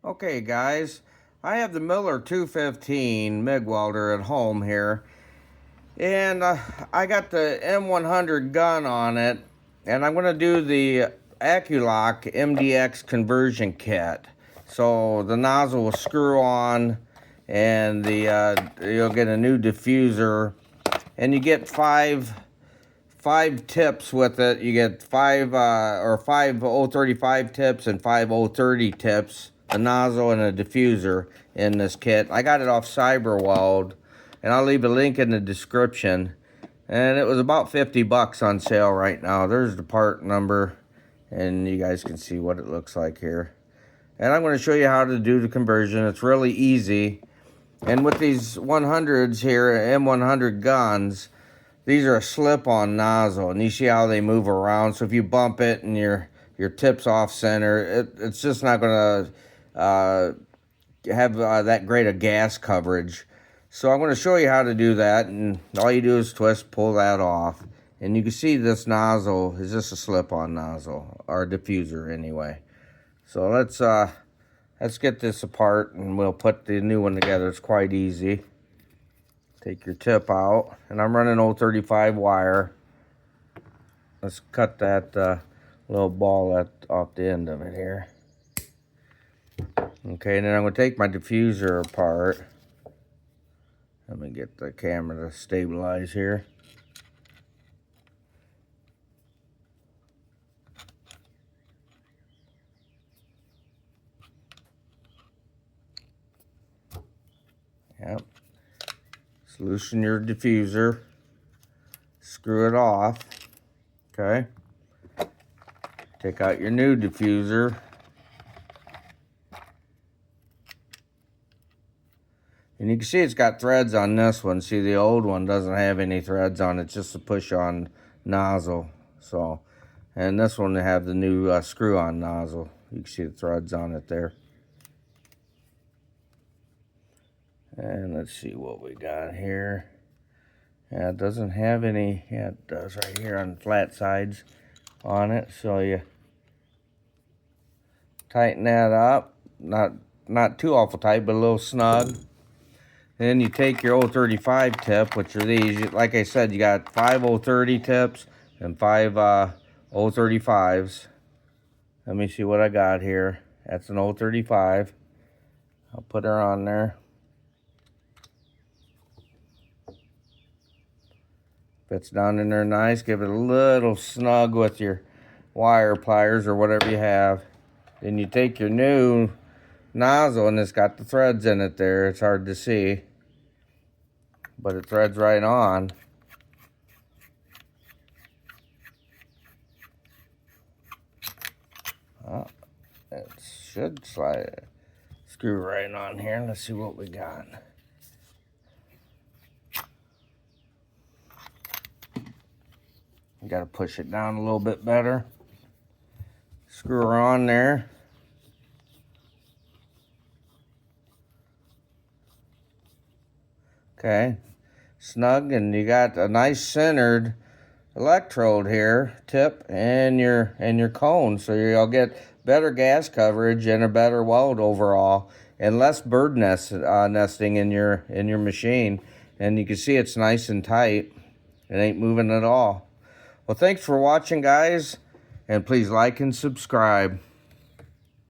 Okay guys, I have the Miller 215 Mig Welder at home here, and I got the M100 gun on it, and I'm going to do the acculock MDX conversion kit. So the nozzle will screw on, and you'll get a new diffuser, and you get five tips with it. You get five 035 tips and 030 tips, a nozzle and a diffuser in this kit. I got it off Cyberweld, and I'll leave a link in the description. And it was about 50 bucks on sale right now. There's the part number, and you guys can see what it looks like here. And I'm going to show you how to do the conversion. It's really easy. And with these 100s here, M100 guns, these are a slip-on nozzle, and you see how they move around. So if you bump it and your tip's off center, it's just not going to have that great a gas coverage. So I'm going to show you how to do that, and all you do is twist, pull that off, and you can see this nozzle is just a slip-on nozzle, or diffuser anyway. So let's get this apart, and we'll put the new one together. It's quite easy. Take your tip out, and I'm running 035 wire. Let's cut that little ball off the end of it here. Okay, and then I'm going to take my diffuser apart. Let me get the camera to stabilize here. Yep. Loosen your diffuser, screw it off, okay? Take out your new diffuser. And you can see it's got threads on this one. See, the old one doesn't have any threads on it, just a push-on nozzle. So, and this one they have the new screw-on nozzle. You can see the threads on it there. And let's see what we got here. Yeah, it doesn't have any. Yeah, it does right here on the flat sides on it. So you tighten that up. Not too awful tight, but a little snug. Then you take your 035 tip, which are these. Like I said, you got 5 030 tips and 5 035s. Let me see what I got here. That's an 035. I'll put her on there. Fits down in there nice. Give it a little snug with your wire pliers or whatever you have. Then you take your new nozzle, and it's got the threads in it there. It's hard to see, but it threads right on. Oh, it should slide. Screw right on here. Let's see what we got. You got to push it down a little bit better. Screw her on there. Okay, snug, and you got a nice centered electrode here, tip, and your cone, so you'll get better gas coverage and a better weld overall, and less bird nesting in your machine. And you can see it's nice and tight. It ain't moving at all. Well, thanks for watching, guys, and please like and subscribe.